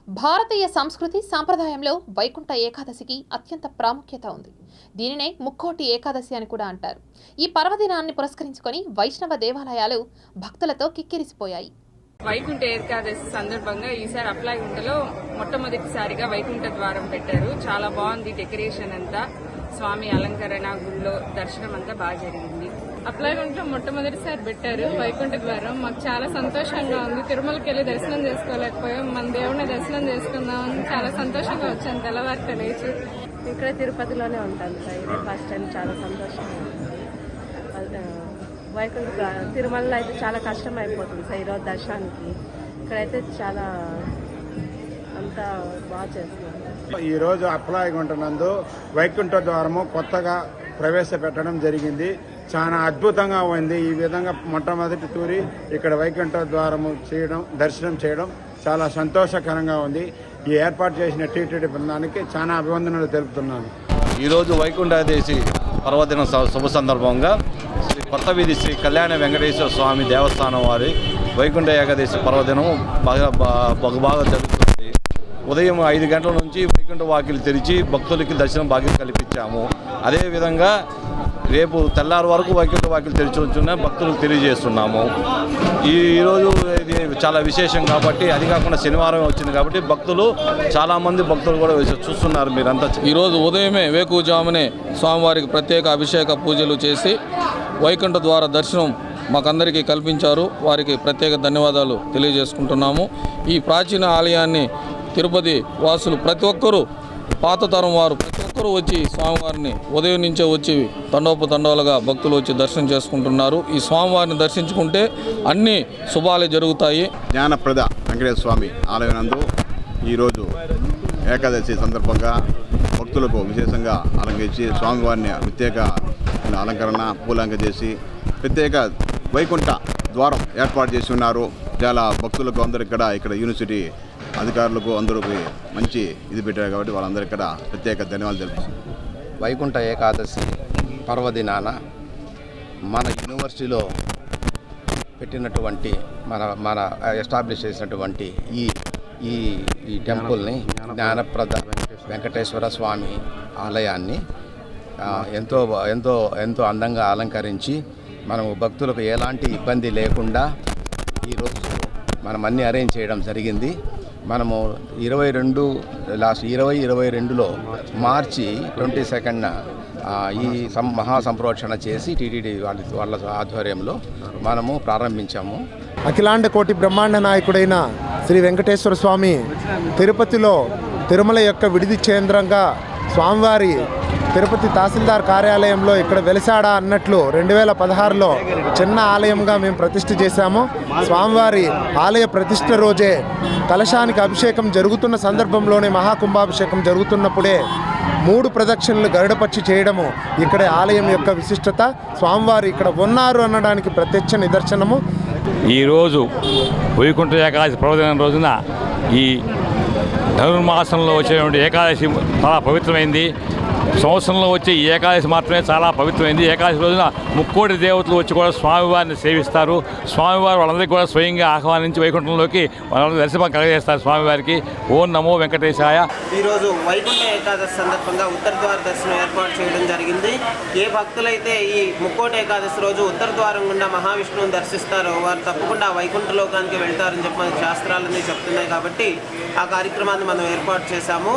భారతీయ సంస్కృతి సాంప్రదాయంలో వైకుంఠ ఏకాదశికి అత్యంత ప్రాముఖ్యత ఉంది. దీనినే ముక్కోటి ఏకాదశి అని కూడా అంటారు. ఈ పర్వదినాన్ని పురస్కరించుకొని వైష్ణవ దేవాలయాలు భక్తులతో కిక్కిరిసిపోయాయి. వైకుంఠ ఏకాదశి సందర్భంగా ఈసారి అప్లాగుంటలో మొట్టమొదటిసారిగా వైకుంఠ ద్వారం పెట్టారు. చాలా బాగుంది డెకరేషన్ అంతా. స్వామి అలంకరణ, గుళ్ళో దర్శనం అంతా బాగా జరిగింది. అప్లాగుంటలో మొట్టమొదటిసారి పెట్టారు వైకుంఠ ద్వారం. మాకు చాలా సంతోషంగా ఉంది. తిరుమలకి వెళ్ళి దర్శనం చేసుకోలేకపోయాం. మన దేవుడిని దర్శనం చేసుకుందామని చాలా సంతోషంగా వచ్చాను. తెల్లవారితో లేచి ఇక్కడ తిరుపతిలోనే ఉంటాను సార్. ఇదే ఫస్ట్ టైం. చాలా సంతోషంగా ఉంది. వైకుంఠ తిరుమలలో అయితే చాలా కష్టం అయిపోతుంది సార్ ఈరోజు దర్శనానికి. ఇక్కడైతే చాలా అంతా బాగా చేస్తున్నారు. ఈరోజు అప్లాగుంట నందు వైకుంఠ ద్వారము కొత్తగా ప్రవేశపెట్టడం జరిగింది. చాలా అద్భుతంగా ఉంది. ఈ విధంగా మొట్టమొదటి తూరి ఇక్కడ వైకుంఠ ద్వారము చేయడం, దర్శనం చేయడం చాలా సంతోషకరంగా ఉంది. ఈ ఏర్పాటు చేసిన టీటీడీ బృందానికి చాలా అభివందనలు తెలుపుతున్నాను. ఈరోజు వైకుంఠ ఏకాదశి పర్వదిన శుభ సందర్భంగా కొత్త వీధి శ్రీ కళ్యాణ వెంకటేశ్వర స్వామి దేవస్థానం వారి వైకుంఠ ఏకాదశి పర్వదినం బాగా జరుగుతుంది. ఉదయం 5 గంటల నుంచి వైకుంఠ వాకిలు తెరిచి భక్తులకి దర్శనం భాగ్యం కల్పించాము. అదేవిధంగా రేపు తెల్లారి వరకు వైకుంఠ వాకిలు తెరిచి ఉంచున్న భక్తులకు తెలియజేస్తున్నాము. ఈరోజు ఇది చాలా విశేషం కాబట్టి, అది కాకుండా శనివారం వచ్చింది కాబట్టి చాలామంది భక్తులు కూడా చూస్తున్నారు. మీరంతా ఈరోజు ఉదయమే వేకువజామునే స్వామివారికి ప్రత్యేక అభిషేక పూజలు చేసి వైకుంఠ ద్వార దర్శనం మాకందరికీ కల్పించారు. వారికి ప్రత్యేక ధన్యవాదాలు తెలియజేసుకుంటున్నాము. ఈ ప్రాచీన ఆలయాన్ని తిరుపతి వాసులు ప్రతి ఒక్కరూ, పాత తరం వారు ప్రతి ఒక్కరూ వచ్చి స్వామివారిని ఉదయం నుంచే వచ్చి తండోపతండాలుగా భక్తులు వచ్చి దర్శనం చేసుకుంటున్నారు. ఈ స్వామివారిని దర్శించుకుంటే అన్ని శుభాలే జరుగుతాయి. జ్ఞానప్రద వెంకటేశ్వర స్వామి ఆలయం నందు ఈరోజు ఏకాదశి సందర్భంగా భక్తులకు విశేషంగా అలంకరించి స్వామివారిని ప్రత్యేక అలంకరణ పూలంక చేసి ప్రత్యేక వైకుంఠ ద్వారం ఏర్పాటు చేసి ఉన్నారు. చాలా భక్తులకు అందరూ ఇక్కడ యూనివర్సిటీ అధికారులకు అందరికీ మంచి ఇది పెట్టారు కాబట్టి వాళ్ళందరూ ఇక్కడ ప్రత్యేక ధన్యవాదాలు తెలుపుతున్నారు. వైకుంఠ ఏకాదశి పర్వదినాన మన యూనివర్సిటీలో పెట్టినటువంటి మన ఎస్టాబ్లిష్ చేసినటువంటి ఈ టెంపుల్ని జ్ఞానప్రద వెంకటేశ్వర స్వామి ఆలయాన్ని ఎంతో ఎంతో ఎంతో అందంగా అలంకరించి మనము భక్తులకు ఎలాంటి ఇబ్బంది లేకుండా ఈరోజు మనం అన్నీ అరేంజ్ చేయడం జరిగింది. మనము 2022లో మార్చి 22న ఈ మహాసంప్రోక్షణ చేసి టీటీడీ వాళ్ళ ఆధ్వర్యంలో మనము ప్రారంభించాము. అఖిలాండ కోటి బ్రహ్మాండ నాయకుడైన శ్రీ వెంకటేశ్వర స్వామి తిరుపతిలో తిరుమల యొక్క విడిది కేంద్రంగా స్వామివారి తిరుపతి తహసీల్దార్ కార్యాలయంలో ఇక్కడ వెలిసాడా అన్నట్లు 2016లో చిన్న ఆలయంగా మేము ప్రతిష్ఠ చేశాము. స్వామివారి ఆలయ ప్రతిష్ఠ రోజే కలశానికి అభిషేకం జరుగుతున్న సందర్భంలోనే మహాకుంభాభిషేకం జరుగుతున్నప్పుడే 3 ప్రదక్షిణలు గరుడపక్షి చేయడము ఇక్కడ ఆలయం యొక్క విశిష్టత. స్వామివారు ఇక్కడ ఉన్నారు అనడానికి ప్రత్యక్ష నిదర్శనము. ఈరోజు వైకుంఠ ఏకాదశి పర్వదినం రోజున ఈ ధనుర్మాసంలో వచ్చేటువంటి ఏకాదశి చాలా పవిత్రమైంది. సంవత్సరంలో వచ్చే ఈ ఏకాదశి మాత్రమే చాలా పవిత్రమైంది. ఏకాదశి రోజున ముక్కోటి దేవతలు వచ్చి కూడా స్వామివారిని సేవిస్తారు. స్వామివారు వాళ్ళందరికీ కూడా స్వయంగా ఆహ్వానించి వైకుంఠంలోకి వాళ్ళని దర్శనం కలగజేస్తారు స్వామివారికి. ఓం నమో వెంకటేశాయ. ఈరోజు వైకుంఠ ఏకాదశి సందర్భంగా ఉత్తర ద్వార దర్శనం ఏర్పాటు చేయడం జరిగింది. ఏ భక్తులైతే ఈ ముక్కోటి ఏకాదశి రోజు ఉత్తర ద్వారం గుండా మహావిష్ణువుని దర్శిస్తారో వారు తప్పకుండా వైకుంఠ లోకానికి వెళ్తారని చెప్పి మనకి శాస్త్రాలన్నీ చెప్తున్నాయి. కాబట్టి ఆ కార్యక్రమాన్ని మనం ఏర్పాటు చేశాము.